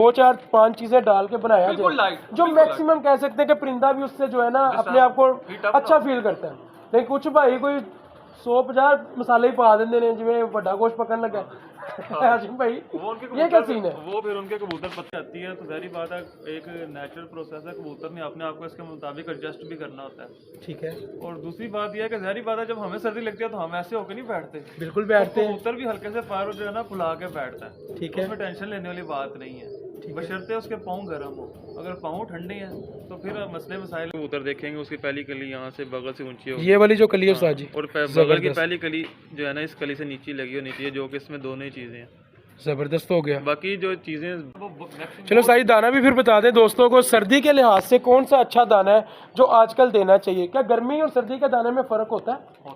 दो चार पांच चीजें डाल के बनाया जाए जो मैक्सिमम कह सकते हैं कि परिंदा भी उससे जो है ना अपने आप को अच्छा फील करता है। लेकिन कुछ भाई कोई 150 मसाले ही पा देंगे ने जिवें बड़ा गोश्त पकन लगा हाशिम भाई ये क्या सीन है? वो फिर उनके कबूतर पत्ते आती है तो जाहिर बात है एक नेचुरल प्रोसेस है, कबूतर ने अपने आप को इसके मुताबिक एडजस्ट भी करना होता है। ठीक है। और दूसरी बात यह है कि जाहिर बात है जब हमें सर्दी लगती है तो हम ऐसे होकर नहीं बैठते, बिल्कुल बैठते हैं। कबूतर भी हल्के से पैर जो है ना फुला के बैठता है। ठीक है। उसमें टेंशन लेने वाली बात नहीं है, बशर्ते उसके पाँव गर्म हो। अगर पाँव ठंडे हैं तो फिर मसले मसाइल। कबूतर देखेंगे उसकी पहली कली यहाँ से बगल से ऊंची हो, ये वाली जो कली है उस्ताद जी, और बगल की पहली कली जो है ना इस कली से नीचे लगी होनी चाहिए, जो कि इसमें दोनों ही चीजें हैं। जबरदस्त हो गया। बाकी जो चीजें चलो सारी दाना भी फिर बता दें दोस्तों को, सर्दी के लिहाज से कौन सा अच्छा दाना है जो आजकल देना चाहिए? क्या गर्मी और सर्दी के दाने में फ़र्क होता है?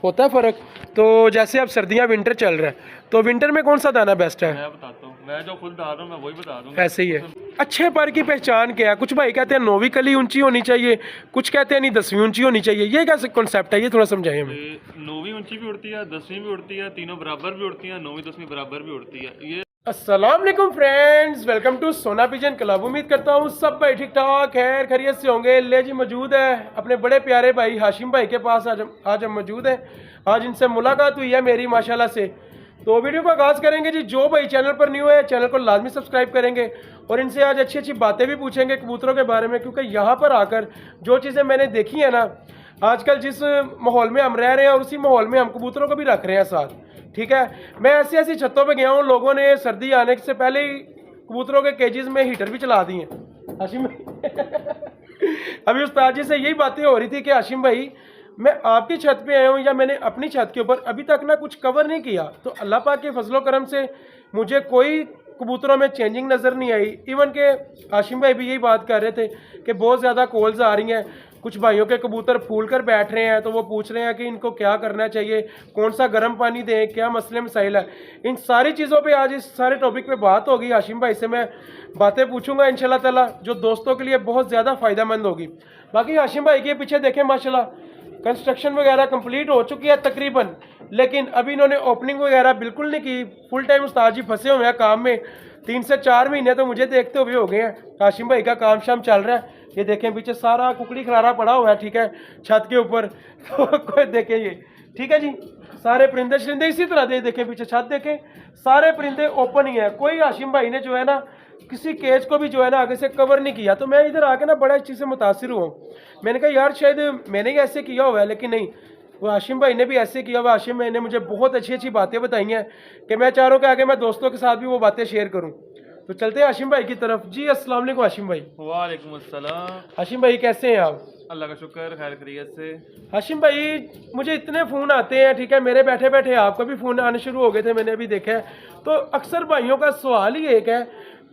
होता है फ़र्क। तो जैसे अब सर्दियां विंटर चल रहा है तो विंटर में कौन सा दाना बेस्ट है? मैं बताता हूँ, मैं जो खुद डाल रहा हूँ मैं वही बता दूँ। ऐसे ही है। अच्छे पर की पहचान क्या है? कुछ भाई कहते हैं 9वीं कली ऊंची होनी चाहिए, कुछ कहते हैं नहीं 10वीं ऊंची होनी चाहिए। ये क्या कॉन्सेप्ट है, ये थोड़ा समझाइए हमें। 9वीं ऊंची भी उड़ती है, 10वीं भी उड़ती है, तीनों बराबर भी उड़ती है, 9वीं 10वीं बराबर भी उड़ती है। ये अस्सलाम वालेकुम फ्रेंड्स, वेलकम टू सोना पिजन क्लब। उम्मीद करता हूँ सब भाई ठीक ठाक खैर खैरियत से होंगे। ले जी मौजूद है अपने बड़े प्यारे भाई हाशिम भाई के पास। आज हम मौजूद हैं, आज इनसे मुलाकात हुई है मेरी माशाल्लाह से। तो वीडियो को आगाज़ करेंगे जी। जो भाई चैनल पर न्यू है चैनल को लाजमी सब्सक्राइब करेंगे और इनसे आज अच्छी अच्छी बातें भी पूछेंगे कबूतरों के बारे में, क्योंकि यहाँ पर आकर जो चीज़ें मैंने देखी है ना, आजकल जिस माहौल में हम रह रहे हैं और उसी माहौल में हम कबूतरों को भी रख रहे हैं साथ। ठीक है, मैं ऐसी ऐसी छतों पे गया हूँ, लोगों ने सर्दी आने से पहले ही कबूतरों के केजेस में हीटर भी चला दिए हाशिम अभी उस्ताद जी से यही बातें हो रही थी कि हाशिम भाई मैं आपकी छत पे आया हूँ या मैंने अपनी छत के ऊपर अभी तक ना कुछ कवर नहीं किया, तो अल्लाह पाक के फजलो करम से मुझे कोई कबूतरों में चेंजिंग नज़र नहीं आई। इवन के हाशिम भाई भी यही बात कर रहे थे कि बहुत ज़्यादा कॉल्स आ रही हैं, कुछ भाइयों के कबूतर फूल कर बैठ रहे हैं, तो वो पूछ रहे हैं कि इनको क्या करना चाहिए, कौन सा गर्म पानी दें, क्या मसले मसाइल है। इन सारी चीज़ों पे आज इस सारे टॉपिक पे बात होगी। हाशिम भाई से मैं बातें पूछूंगा इंशाल्लाह ताला, जो दोस्तों के लिए बहुत ज़्यादा फ़ायदेमंद होगी। बाकी हाशिम भाई के पीछे देखें माशाल्लाह कंस्ट्रक्शन वगैरह कंप्लीट हो चुकी है तकरीबन, लेकिन अभी इन्होंने ओपनिंग वगैरह बिल्कुल नहीं की। फुल टाइम उस्ताद जी फंसे हुए हैं काम में, 3 से 4 महीने तो मुझे देखते हुए हो गए हैं। हाशिम भाई का काम शाम चल रहा है। ये देखें पीछे सारा कुकड़ी खलारा पड़ा हुआ है, ठीक है, छत के ऊपर तो कोई देखें ये, ठीक है जी, सारे परिंदे शरिंदे इसी तरह दे देखें, पीछे छत देखें सारे परिंदे ओपन ही है। कोई हाशिम भाई ने जो है ना किसी केज को भी जो है ना आगे से कवर नहीं किया। तो मैं इधर आके ना बड़ा इस चीज़ से मुतासिर हुआ। मैंने कहा यार शायद मैंने ही ऐसे किया हुआ है, लेकिन नहीं, वो हाशिम भाई ने भी ऐसे किया हुआ। हाशिम भाई ने मुझे बहुत अच्छी अच्छी बातें बताई हैं कि मैं चाह रहा हूँ कि आगे मैं दोस्तों के साथ भी वो बातें शेयर करूँ। तो चलते हैं हाशिम भाई की तरफ। जी अस्सलाम वालेकुम हाशिम भाई। वालेकुम अस्सलाम। हाशिम भाई कैसे हैं आप? अल्लाह का शुक्र, खैर खैरियत से। हाशिम भाई मुझे इतने फ़ोन आते हैं, ठीक है, मेरे बैठे बैठे आपको भी फ़ोन आने शुरू हो गए थे, मैंने अभी देखा है। तो अक्सर भाइयों का सवाल ही एक है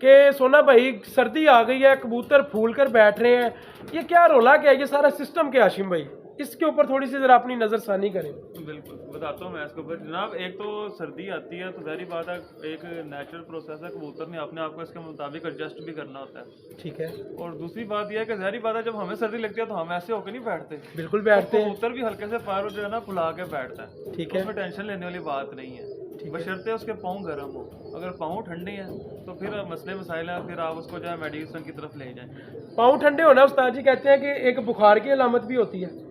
कि सोना भाई सर्दी आ गई है, कबूतर फूल कर बैठ रहे हैं, ये क्या रोला क्या है, ये सारा सिस्टम क्या? हाशिम भाई इसके ऊपर थोड़ी सी ज़रा अपनी नज़रसानी करें। बिल्कुल बताता हूँ मैं इसके ऊपर। जनाब एक तो सर्दी आती है तो जाहिर बात है एक नेचुरल प्रोसेस है, कबूतर ने अपने आप को इसके मुताबिक एडजस्ट भी करना होता है। ठीक है। और दूसरी बात यह है कि जाहिर बात है जब हमें सर्दी लगती है तो हम ऐसे होकर नहीं बैठते, बिल्कुल बैठते हैं। कबूतर भी हल्के से पैर जो है ना फुला के बैठता है। ठीक है। उसमें टेंशन लेने वाली बात नहीं है, बशर्ते उसके पाँव गर्म हो। अगर पाँव ठंडे हैं तो फिर मसले मसाइल हैं, फिर आप उसको जो है मेडिसिन की तरफ ले जाएं। पाँव ठंडे होना उस्ताद जी कहते हैं कि एक बुखार की अलामत भी होती है।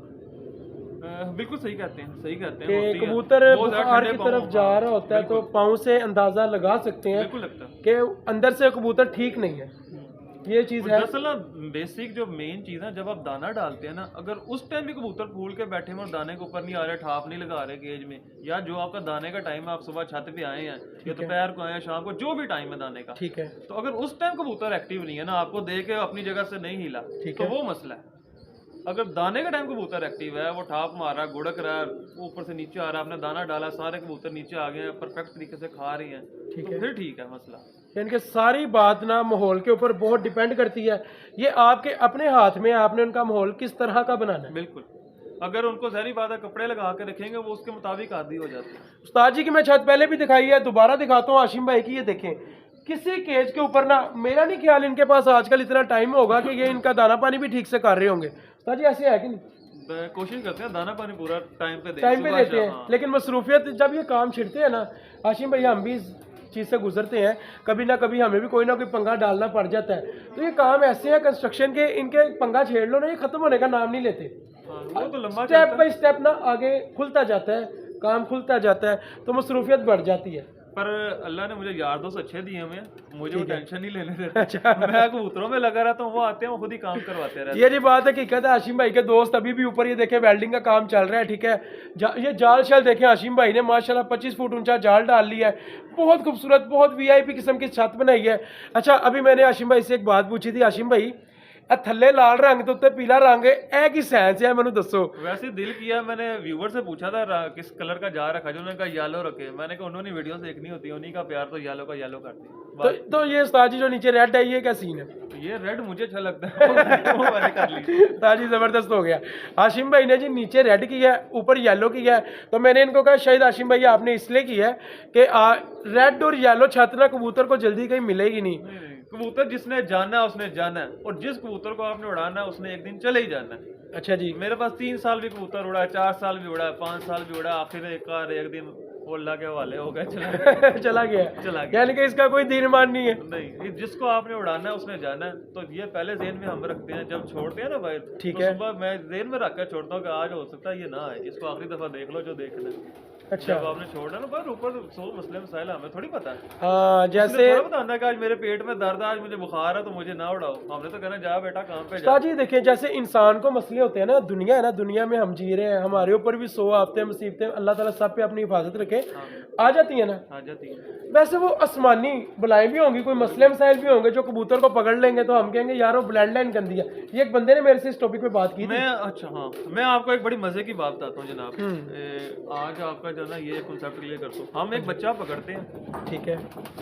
बिल्कुल सही कहते हैं, सही कहते कि हैं। कबूतर बुखार की तरफ जा रहा होता है तो पाँव से अंदाजा लगा सकते हैं बिल्कुल लगता है कि अंदर से कबूतर ठीक नहीं है। ये चीज़ है दरअसल ना बेसिक जो मेन चीज़ है, जब आप दाना डालते हैं ना, अगर उस टाइम भी कबूतर फूल के बैठे हैं और दाने के ऊपर नहीं आ रहे, ठाप नहीं लगा रहे केज में, या जो आपका दाने का टाइम है, आप सुबह छत पे आए हैं या दोपहर को आए हैं, शाम को जो भी टाइम है दाने का, ठीक है, तो अगर उस टाइम कबूतर एक्टिव नहीं है ना, आपको देख के अपनी जगह से नहीं हिला, तो वो मसला है। अगर दाने का टाइम कबूतर एक्टिव है, वो ठाप मार रहा है, गुड़क रहा है, ऊपर से नीचे आ रहा है, आपने दाना डाला, सारे कबूतर नीचे आ गए हैं, परफेक्ट तरीके से खा रही हैं, तो फिर ठीक है मसला। यानी कि सारी बात ना माहौल के ऊपर बहुत डिपेंड करती है। ये आपके अपने हाथ में, आपने उनका माहौल किस तरह का बनाना है। बिल्कुल, अगर उनको जहरी बात है कपड़े लगा के रखेंगे वो उसके मुताबिक आदी हो जाती है। उस्ताद जी की मैं छत पहले भी दिखाई है, दोबारा दिखाता हूँ हाशिम भाई की। ये देखें किसी केज के ऊपर ना, मेरा नहीं ख्याल इनके पास आजकल इतना टाइम होगा कि ये इनका दाना पानी भी ठीक से कर रहे होंगे। उस्ताद जी ऐसे है कि नहीं? कोशिश करते हैं दाना पानी पूरा टाइम पे देते हैं, लेकिन मसरूफियत जब ये काम छिड़ते हैं ना हाशिम भाई, हम भी चीज़ से गुजरते हैं, कभी ना कभी हमें भी कोई ना कोई पंगा डालना पड़ जाता है। तो ये काम ऐसे हैं कंस्ट्रक्शन के, इनके पंगा छेड़ लो ना, ये ख़त्म होने का नाम नहीं लेते। हाँ, वो तो लंबा स्टेप बाई स्टेप ना आगे खुलता जाता है, काम खुलता जाता है, तो मसरूफियत बढ़ जाती है। पर अल्लाह ने मुझे यार दोस्त अच्छे दिए हुए हैं, मुझे वो टेंशन नहीं लेने देते। मैं कबूतरों में लगा रहता हूँ, वो आते हैं वो खुद ही काम करवाते रहते हैं। ये जी बात है, हकीकत है। हाशिम भाई के दोस्त अभी भी ऊपर ये देखें वेल्डिंग का काम चल रहा है, ठीक है। ये जाल शाल देखें, हाशिम भाई ने माशाल्लाह 25 फुट ऊंचा जाल डाल लिया है, बहुत खूबसूरत, बहुत वीआईपी किस्म की छत बनाई है। अच्छा, अभी मैंने हाशिम भाई से एक बात पूछी थी, हाशिम भाई थल्ले लाल रंग तो उत्ते पीला रंग है की साइंस है, मैंने दसो। वैसे दिल किया, मैंने व्यूवर से पूछा था किस कलर का जा रखा, जो उन्होंने कहा येलो रखे। मैंने कहा उन्होंने वीडियो देखनी होती है, उन्हीं का प्यार तो येलो का येलो करती है। तो ये उस्ताद जी जो नीचे रेड है, ये क्या सीन है? ये रेड मुझे अच्छा लगता है, वो मैंने कर ली। ताजी जबरदस्त हो गया। हाशिम भाई ने जी नीचे रेड किया है, ऊपर येलो किया है, तो मैंने इनको कहा शायद हाशिम भाई आपने इसलिए किया है कि रेड और येलो छत ना कबूतर को जल्दी कहीं मिलेगी नहीं। कबूतर जिसने जाना है उसने जाना है, और जिस कबूतर को आपने उड़ाना है उसने एक दिन चले ही जाना है। अच्छा जी। मेरे पास 3 साल भी कबूतर उड़ा है, 4 साल भी उड़ा है, 5 साल भी उड़ा, आखिर एक दिन वो अल्लाह के हवाले हो गया, चला गया। चला गया। यानी कि इसका कोई दीनमान नहीं है। नहीं, जिसको आपने उड़ाना है उसने जाना है। तो ये पहले जेन में हम रखते हैं, जब छोड़ते हैं ना भाई, ठीक तो है। सुबह मैं जेन में रख कर छोड़ता हूँ कि आज हो सकता है ये ना आए, इसको आखिरी दफा देख लो जो देखना है। अच्छा, जब आपने छोड़ना ना, पर ऊपर 100 मसले मसाइल हमें थोड़ी पता है। हाँ, जैसे थोड़ा बताना कि आज मेरे पेट में दर्द है, आज मुझे बुखार है, तो मुझे ना उड़ाओ। हमने तो कहना जा बेटा काम पे जा। उस्ताद जी देखिए, जैसे इंसान को मसले होते हैं ना, दुनिया है ना, दुनिया में हम जी रहे हैं, हमारे ऊपर भी 100 आफतें मुसीबतें, अल्लाह ताला सब पे अपनी हिफाजत रखे, आ जाती है ना। आ जाती है। वैसे वो आसमानी बुलाएं भी होंगी, कोई मसले मसाइल भी होंगे जो कबूतर को पकड़ लेंगे तो हम कहेंगे यार वो ब्लड लाइन गंदी है। ये एक बंदे ने मेरे से इस टॉपिक पे बात की थी। अच्छा हाँ, मैं आपको एक बड़ी मजे की बात बताता हूँ जनाब। आज आपका जो है ना ये कॉन्सेप्ट क्लियर कर दो। हम एक बच्चा पकड़ते हैं, ठीक है,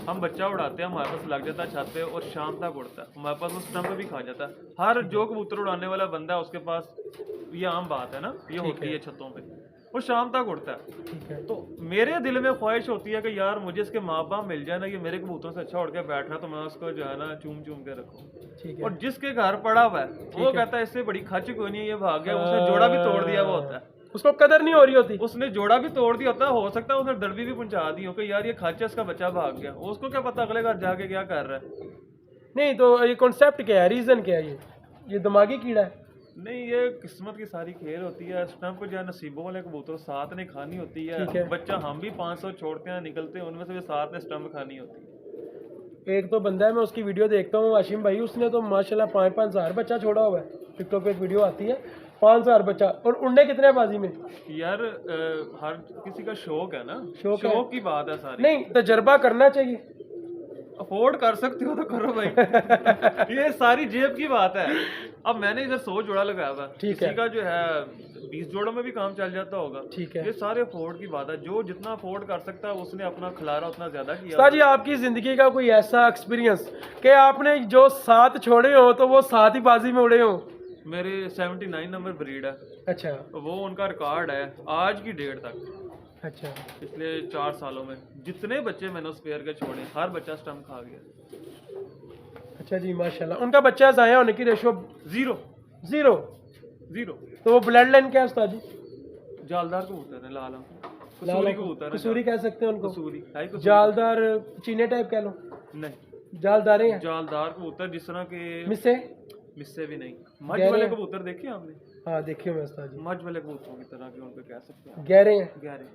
हम बच्चा उड़ाते हैं, हमारे पास लग जाता है छत पे और शाम तक उड़ता है, हमारे पास वो स्टम्प भी खा जाता है। हर जो कबूतर उड़ाने वाला बंदा है उसके पास ये आम बात है ना, ये होती है छतों पे, वो शाम तक उड़ता है। ठीक है। तो मेरे दिल में ख्वाहिश होती है कि यार मुझे इसके माँ बाप मिल जाए ना, ये मेरे कबूतरों से अच्छा उड़ के बैठ रहा, तो मैं उसको जो है ना चूम चूम के रखूँ। ठीक है। और जिसके घर पड़ा हुआ है वो कहता है इससे बड़ी खच कोई नहीं है, ये भाग गया, उसने जोड़ा भी तोड़ दिया वो होता है, उसको कदर नहीं हो रही होती। उसने जोड़ा भी तोड़ दिया होता है, हो सकता है उसने दर्बी भी पहुंचा दी हो कि यार ये खच है, इसका बच्चा भाग गया, उसको क्या पता अगले घर जाके क्या कर रहा है। नहीं तो ये कॉन्सेप्ट क्या है, रीजन क्या है? ये दिमागी कीड़ा है। नहीं, ये किस्मत की सारी खेल होती है। स्टंप जो है नसीबों वाले कबूतर साथ ने खानी होती ठीक है। है। बच्चा हम भी 500 छोड़ते हैं, निकलते हैं, उनमें से भी साथ ने स्टंप खानी होती है। एक तो बंदा है, मैं उसकी वीडियो देखता हूँ, हाशिम भाई, उसने तो माशाल्लाह 5-5 हज़ार बच्चा छोड़ा हुआ है। टिकटॉक पे एक वीडियो आती है, 5 हज़ार बच्चा, और उड़ने कितने बाजी में? यार हर किसी का शौक है ना, शौक है। शौक की बात है सारी। नहीं, तजर्बा करना चाहिए। अफोर्ड कर सकते हो तो करो भाई। ये सारी जेब की बात है। अब मैंने इधर 100 जोड़ा लगाया हुआ, ठीक है। किसी का जो है 20 जोड़ों में भी काम चल जाता होगा। ठीक है। ये सारे अफोर्ड की बात है, जो जितना अफोर्ड कर सकता है उसने अपना खिलारा उतना ज्यादा किया। उस्ताद जी, आपकी जिंदगी का कोई ऐसा एक्सपीरियंस कि आपने जो 7 छोड़े हो तो वो 7 ही बाजी में उड़े हो? मेरे 79 नंबर ब्रीड है। अच्छा। वो उनका रिकॉर्ड है आज की डेट तक। अच्छा। पिछले 4 सालों में जितने बच्चे मैंने उस पेयर के छोड़े, हर बच्चा स्टंप खा गया। अच्छा जी, माशाल्लाह। उनका बच्चा ज़ाया होने की रेशो 0 0। तो वो ब्लड लाइन क्या है उस्ताद जी? जालदार कबूतर है, लाल आंख। लाल कसूरी कबूतर है। कसूरी कह सकते हैं उनको? कसूरी है ही कसूरी। जालदार चीने टाइप कह लो। नहीं, जालदारे हैं। जालदार कबूतर जिस तरह के मिससे मिससे भी नहीं। मज वाले कबूतर देखे आपने? हाँ, देखिए मैं उस्ताद जी। मज वाले कबूतरों की तरह के उनको कह सकते हैं, गहरे हैं। गहरे।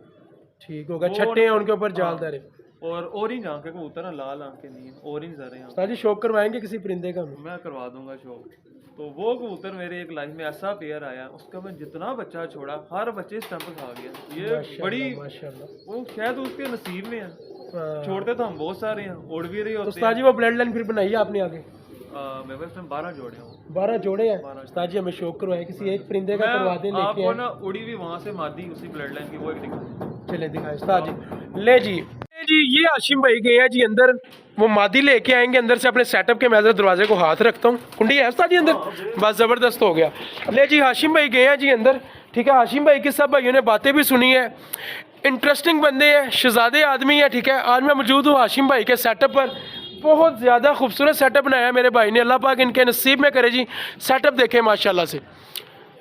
ठीक होगा, छट्टे हैं उनके ऊपर, जालदार है। और ऑरेंज आंख के कबूतर है, लाल आंख के नहीं है, ऑरेंज आ रहे हैं। उस्ताद जी, शौक करवाएंगे किसी परिंदे का? मैं करवा दूंगा शौक। तो वो कबूतर मेरे एक लाइफ में ऐसा पेयर आया, उसका मैं जितना बच्चा छोड़ा हर बच्चे स्टंप खा गया। ये बड़ी माशाल्लाह। वो शायद उसके नसीब में है। हाँ। छोड़ते तो हम बहुत सारे हैं, उड़ भी रहे तो होते उस्ताद जी, वो ब्लड लाइन फिर बनाई है आपने आगे? मेरे पास में 12 जोड़े हैं। 12 जोड़े हैं। उस्ताद जी, हमें शौक करवाए, किसी एक परिंदे का करवा दें, लेके आपको आए। ना उड़ी भी वहां से मादी उसी ब्लड लाइन की, वो एक दिखा। चले दिखाए उस्ताद जी। ले जी ये हाशिम भाई गए हैं जी अंदर, वो मादी लेके आएंगे अंदर से अपने सेटअप के। मैं जरा दरवाजे को हाथ रखता हूँ, कुंडी है उस्ताद जी अंदर? बस ज़बरदस्त हो गया। ले जी, हाशिम भाई गए हैं जी अंदर, ठीक है। हाशिम भाई की सब भाइयों ने बातें भी सुनी है, इंटरेस्टिंग बंदे हैं, शहजादे आदमी है, ठीक है। आज मैं मौजूद हूँ हाशिम भाई के सेटअप पर। बहुत ज़्यादा खूबसूरत सेटअप बनाया है मेरे भाई ने, अल्लाह पाक इनके नसीब में करे जी। सेटअप देखें माशाल्लाह से,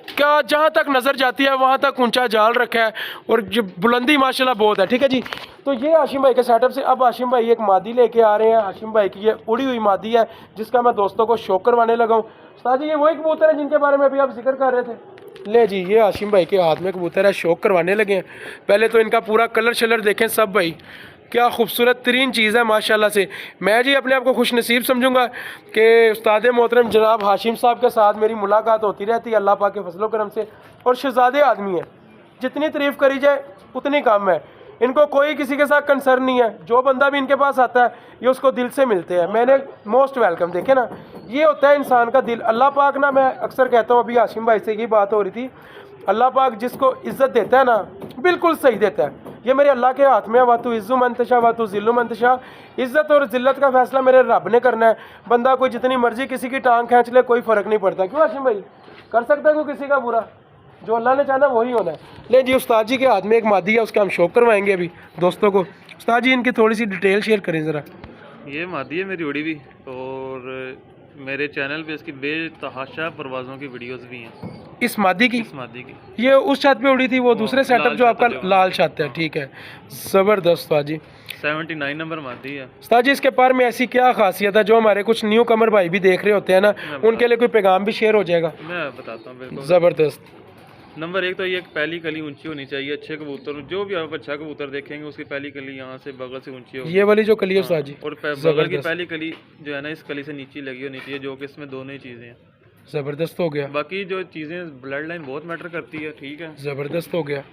क्या जहाँ तक नज़र जाती है वहाँ तक ऊंचा जाल रखा है और जो बुलंदी माशाल्लाह बहुत है। ठीक है जी, तो ये हाशिम भाई के सेटअप से अब हाशिम भाई एक मादी लेके आ रहे हैं। हाशिम भाई की ये उड़ी हुई मादी है जिसका मैं दोस्तों को शौक करवाने लगा हूँ। उस्ताद जी ये वही कबूतर है जिनके बारे में अभी आप जिक्र कर रहे थे। ले जी ये हाशिम भाई के हाथ में कबूतर है, शौक करवाने लगे हैं। पहले तो इनका पूरा कलर शलर देखें सब भाई, क्या खूबसूरत तरीन चीज़ है माशाल्लाह से। मैं जी अपने आप को खुश नसीब समझूंगा कि उस्ताद मोहतरम जनाब हाशिम साहब के साथ मेरी मुलाकात होती रहती है अल्लाह पाक के फजलो करम से। और शहजादे आदमी है, जितनी तारीफ़ करी जाए उतनी कम है। इनको कोई किसी के साथ कंसर्न नहीं है, जो बंदा भी इनके पास आता है ये उसको दिल से मिलते हैं। मैंने मोस्ट वेलकम देखे ना, ये होता है इंसान का दिल। अल्लाह पाक ना, मैं अक्सर कहता हूँ, अभी हाशिम भाई से ये बात हो रही थी, अल्लाह पाक जिसको इज़्ज़त देता है ना बिल्कुल सही देता है। ये मेरे अल्लाह के हाथ में है, वातु इज़्ज़ु मंतशा वातु ज़िल्लु मंतशा। इज़्ज़त और ज़िल्लत का फैसला मेरे रब ने करना है। बंदा कोई जितनी मर्जी किसी की टांग खींच ले कोई फ़र्क नहीं पड़ता। क्यों हाशिम भाई, कर सकता है कोई किसी का बुरा? जो अल्लाह ने चाहना वही होना है। ले जी उस्ताद जी के हाथ में एक मादी है, उसका हम शौक करवाएंगे अभी दोस्तों को। उस्ताद जी इनकी थोड़ी सी डिटेल शेयर करें ज़रा। ये मादी है मेरी उड़ी हुई, और मेरे चैनल पे इसकी बेतहाशा परवाज़ों की वीडियोस भी हैं। इस मादी की? इस मादी की ये उस छत पे उड़ी थी, वो दूसरे सेटअप जो आपका लाल छत है। ठीक है, ज़बरदस्त उस्ताद जी। 79 नंबर मादी है उस्ताद जी। इसके पर में ऐसी क्या खासियत है जो हमारे कुछ न्यू कमर भाई भी देख रहे होते हैं ना, उनके लिए कोई पैगाम भी शेयर हो जाएगा? मैं बताता हूँ बिल्कुल। ज़बरदस्त। नंबर एक तो ये पहली कली ऊंची होनी चाहिए। अच्छे कबूतर जो भी आप अच्छा कबूतर देखेंगे उसकी पहली कली यहाँ से बगल से ऊंची होगी। ये वाली जो कली है उस्ताद जी, और बगल की पहली कली जो है ना इस कली से नीचे लगी होनी चाहिए, जो कि इसमें दोनों ही चीज़ें हैं। ज़बरदस्त हो गया। बाकी जो चीज़ें ब्लड लाइन बहुत मैटर करती है। ठीक है, ज़बरदस्त हो गया।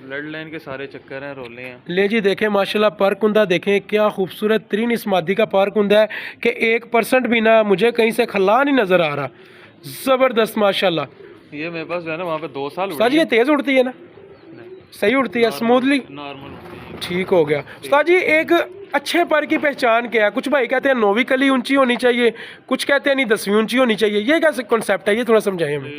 ब्लड लाइन के सारे चक्कर हैं, रोले हैं। ले जी देखें माशाल्लाह पर कुंदा देखें, क्या खूबसूरत तरीन इस मादी का पर कुंदा है कि 1% भी ना मुझे कहीं से खला नहीं नज़र आ रहा। ज़बरदस्त माशाल्लाह। ये मेरे पास जो है ना वहाँ पे 2 साल उस्ताद जी ये तेज़ उड़ती है ना? सही उड़ती है, स्मूथली? नॉर्मल। ठीक हो गया। उस्ताद जी एक अच्छे पर की पहचान क्या है? कुछ भाई कहते हैं 9वीं कली ऊंची होनी चाहिए, कुछ कहते हैं नहीं 10वीं ऊंची होनी चाहिए। ये कैसे कॉन्सेप्ट है, ये थोड़ा समझाइए हमें।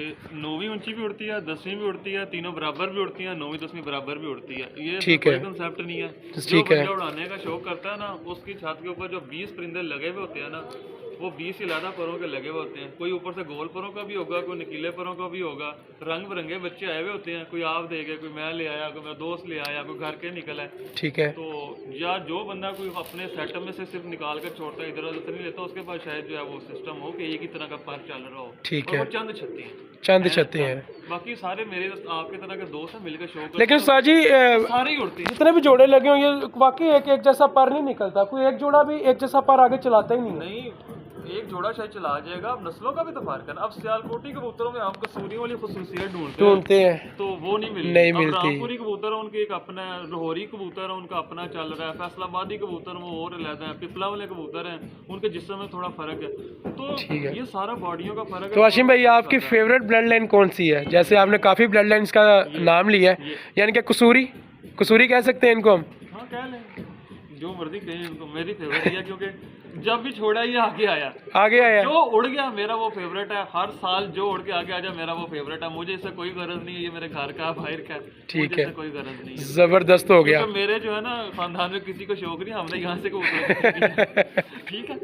9वीं ऊंची भी उड़ती है, 10वीं भी उड़ती है, तीनों बराबर भी उड़ती है, 9वीं 10वीं बराबर भी उड़ती है। ये ठीक कोई है, कॉन्सेप्ट नहीं है। ठीक है। जो उड़ाने का शौक करता है ना, उसकी छत के ऊपर जो 20 परिंदे लगे हुए होते हैं ना, वो 20 ही लादा परों के लगे हुए होते हैं। कोई ऊपर से गोल परों का भी होगा, कोई निकीले परों का भी होगा। रंग बिरंगे बच्चे आए हुए होते हैं, कोई आप दे गए, कोई मैं ले आया, कोई मेरा दोस्त ले आया, कोई घर के निकल है। ठीक है। तो या जो बंदा कोई अपने सेटअप में से सिर्फ निकाल कर छोड़ता है, इधर उधर से नहीं लेता, उसके पास शायद जो है वो सिस्टम हो कि एक ही तरह का पर चल रहा हो। ठीक और है। वो चंद छत्ती हैं, चंद छत्ते हैं। बाकी सारे मेरे आपके तरह के दोस्त हैं, मिलकर शौक। लेकिन उस्ताद जी सारे ही उड़ते हैं। जितने भी जोड़े लगे हों ये वाकई एक जैसा पर नहीं निकलता, कोई एक जोड़ा भी एक जैसा पर आगे चलाता ही नहीं है। नहीं, एक जोड़ा शायद चला जाएगा। अब नस्लों का भी तो फर्क है ना। अब सियालकोटी कबूतरों में आप कसूरी वाली खुसूसियत ढूंढते हैं तो वो नहीं मिलती। रामपुरी कबूतर है, उनके एक अपना है, लाहौरी कबूतर है, उनका अपना चल रहा है, फैसलाबादी कबूतर वो और अलग है, पिपला वाले कबूतर हैं, उनके जिस्म में थोड़ा फर्क है। तो ये सारा बॉडियों का फर्क है। तो हाशिम भाई आपकी फेवरेट ब्लड लाइन कौन सी है? जैसे आपने काफ़ी ब्लड लाइन्स का नाम लिया है, यानी कि कसूरी कह सकते हैं इनको हम? हाँ कह लें, जो मर्जी कहें इनको। मेरी फेवरेट है क्योंकि जब भी छोड़ा ये आगे आया, जो उड़ गया मेरा वो फेवरेट है। हर साल जो उड़ के आगे आ जाए मेरा वो फेवरेट है। मुझे इससे कोई गरज नहीं है, ये मेरे घर का बाहर का। ठीक है, कोई गरज नहीं है। जबरदस्त हो गया। मेरे जो है ना खानदान में किसी को शौक नहीं, हमने यहाँ से ठीक है,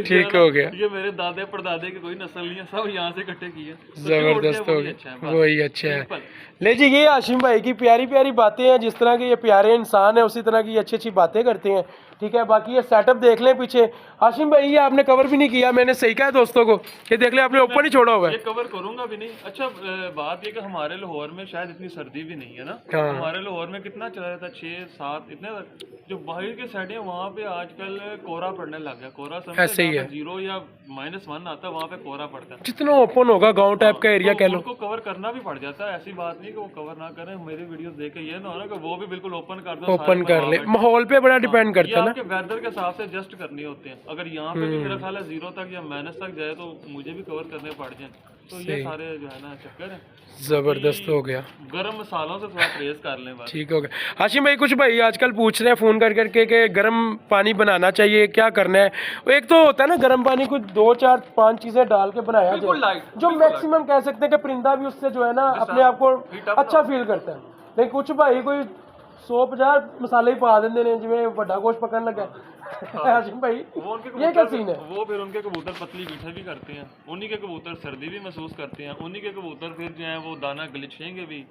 ठीक हो गया। ये मेरे दादे परदादे की कोई नस्ल नहीं है, सब यहाँ से इकट्ठे किए। जबरदस्त हो गया, वही अच्छा है। ले जी ये हाशिम भाई की प्यारी प्यारी बातें हैं, जिस तरह के ये प्यारे इंसान है उसी तरह की अच्छी अच्छी बातें करते हैं। ठीक है, बाकी ये सेटअप देख लें पीछे। हाशिम भाई ये आपने कवर भी नहीं किया, मैंने सही कहा दोस्तों को, ये देख ले आपने ओपन ही छोड़ा हुआ है। ये कवर करूंगा भी नहीं। अच्छा बात ये कि हमारे लाहौर में शायद इतनी सर्दी भी नहीं है ना। हाँ। हमारे लाहौर में कितना चला रहता है, 6-7 इतने तक। जो बाहर के साइड है वहाँ पे आजकल कोहरा पड़ने लग गया। कोहरा ऐसे ही है, 0 या -1 आता है, वहाँ पे कोहरा पड़ता है। जितना ओपन होगा गाँव टाइप का एरिया कह लो, उनको कवर करना भी पड़ जाता है। ऐसी बात नहीं कि वो कवर ना करें। मेरी वीडियोस देखे ये ना हो ना कि वो भी बिल्कुल ओपन कर दो, ओपन कर ले। माहौल पे बड़ा डिपेंड करता है ना, आपके वेदर के हिसाब से एडजस्ट करनी होते हैं। अगर यहाँ पे भी मेरा ख्याल है 0 तक या माइनस तक जाए तो मुझे भी कवर करने पड़ जाए। तो ये सारे जो है ना चक्कर है। जबरदस्त हो गया। गर्म मसालों से थोड़ा परहेज कर लें बस। ठीक हो गया। हाशिम भाई कुछ भाई आजकल पूछ रहे हैं फ़ोन कर करके कि गर्म पानी बनाना चाहिए, क्या करना है? एक तो होता है ना गर्म पानी, कुछ 2, 4, 5 चीज़ें डाल के बनाया जाए, जो मैक्सिमम कह सकते हैं कि परिंदा भी उससे जो है ना अपने आप को अच्छा फील करता है। लेकिन कुछ भाई कोई 150 मसाले ही पा देंगे ने, जिमें बड़ा गोश्त पकन लगा हाशिम भाई वो उनके ये क्या कबूतर सीन है? वो फिर उनके कबूतर पतली मीठा भी करते हैं, उन्हीं के कबूतर सर्दी भी महसूस करते हैं, उन्हीं के कबूतर फिर जो है वो दाना गलिचेंगे भी,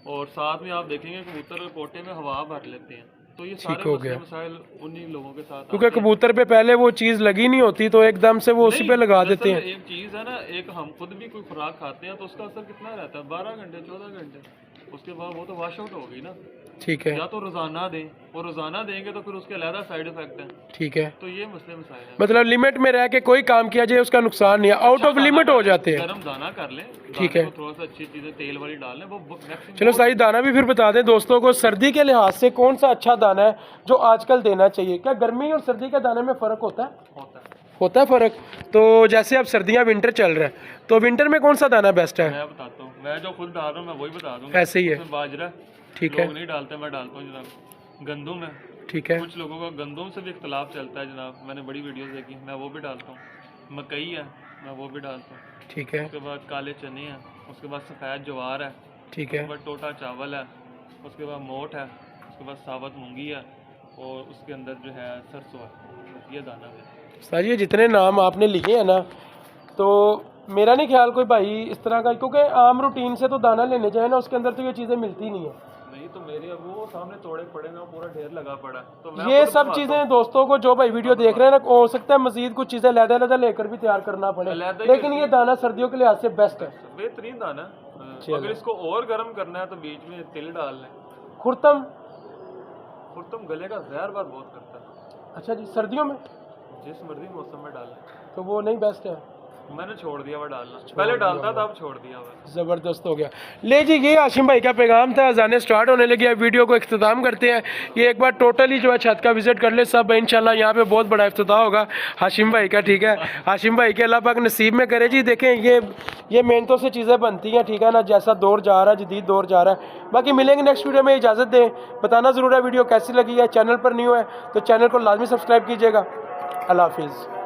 और साथ में आप देखेंगे कबूतर कोटे में हवा भर लेते हैं। तो ये सारे हो मसले गया। मसाइल उन्हीं लोगों के साथ क्योंकि आते हैं। कबूतर पे पहले वो चीज़ लगी नहीं होती तो एकदम से वो उसी पे लगा दरअसल देते हैं। एक चीज है ना, एक हम खुद भी कोई खुराक खाते हैं तो उसका असर कितना रहता है, 12 घंटे 14 घंटे, उसके बाद वो तो वॉश आउट हो गई ना। ठीक है, या तो रोजाना दें, और रोजाना देंगे तो फिर उसके अलग साइड इफेक्ट है। ठीक है, तो ये मसले मसाइल हैं। मतलब लिमिट में रह के कोई काम किया जाए उसका नुकसान नहीं है, आउट ऑफ लिमिट हो जाते हैं। गर्म दाना कर लें, ठीक दाने है। को थोड़ा सा अच्छी चीजें तेल वाली डाल लें, वो मैक्सिमम चलो सारी दाना भी फिर बता दें दोस्तों को, सर्दी के लिहाज से कौन सा अच्छा दाना है जो आजकल देना चाहिए? क्या गर्मी और सर्दी के दाने में फ़र्क होता है? होता है। होता है फ़र्क। तो जैसे अब सर्दियाँ विंटर चल रहा है तो विंटर में कौन सा दाना बेस्ट है? मैं बताता हूँ, मैं जो खुद डाल रहा हूँ मैं वही बता दूंगा। ऐसे ही है, उसमें बाजरा ठीक है, लोग नहीं डालते, मैं डालता हूँ जनाब। गंदुम है, ठीक है, कुछ लोगों का गंदुम से भी इख्तलाफ चलता है जनाब, मैंने बड़ी वीडियोस देखी, मैं वो भी डालता हूँ। मकई है, मैं वो भी डालता हूँ। ठीक है, उसके बाद काले चने हैं, उसके बाद सफ़ेद ज्वार है, ठीक है, उसके बाद टोटा चावल है, उसके बाद मोठ है, उसके बाद साबुत मूंगी है, और उसके अंदर जो है सरसों है। ये दाना है। सर ये जितने नाम आपने लिखे हैं ना, तो मेरा नहीं ख्याल कोई भाई इस तरह का, क्योंकि आम रूटीन से तो दाना लेने जाए ना उसके अंदर तो ये चीज़ें मिलती नहीं है। नहीं तो मेरे अब वो सामने तोड़े पड़े हैं, वो पूरा ढेर लगा पड़ा है। तो मैं ये आपको सब दिखाता चीज़ें दोस्तों को जो भाई वीडियो देख रहे हैं ना, हो सकता है मजीद कुछ चीज़ें लहदा लेकर भी तैयार करना पड़े, अलहदा ही लेकिन ये दाना सर्दियों के लिहाज से बेस्ट है। हूँ। बेहतरीन दाना है। अगर इसको और गर्म करना है तो बीच में तिल डाल लें। खुर्तम, खुर्तम गले का जहर बार बहुत करता है, अच्छा जी, सर्दियों में जिस मर्जी मौसम में डालें। तो वो नहीं बेस्ट है। मैंने छोड़ दिया वो डालना, पहले डालता था अब छोड़ दिया हुआ। ज़बरदस्त हो गया। ले जी, ये हाशिम भाई का पैगाम था। अज़ानें स्टार्ट होने लगी, अब वीडियो को इख्तिताम करते हैं। ये एक बार टोटली जो है छत का विजिट कर ले सब, इंशाल्लाह यहाँ पे बहुत बड़ा इफ्तिताह होगा हाशिम भाई का, ठीक है। हाशिम भाई के अल्लाह पाक नसीब में करे जी। देखें ये मेहनतों से चीज़ें बनती हैं, ठीक है ना, जैसा दौर जा रहा है, जदीद दौर जा रहा है। बाकी मिलेंगे नेक्स्ट वीडियो में, इजाज़त दें। बताना ज़रूर है वीडियो कैसी लगी है, चैनल पर न्यू है तो चैनल को लाजमी सब्सक्राइब कीजिएगा। अल्लाह हाफिज़।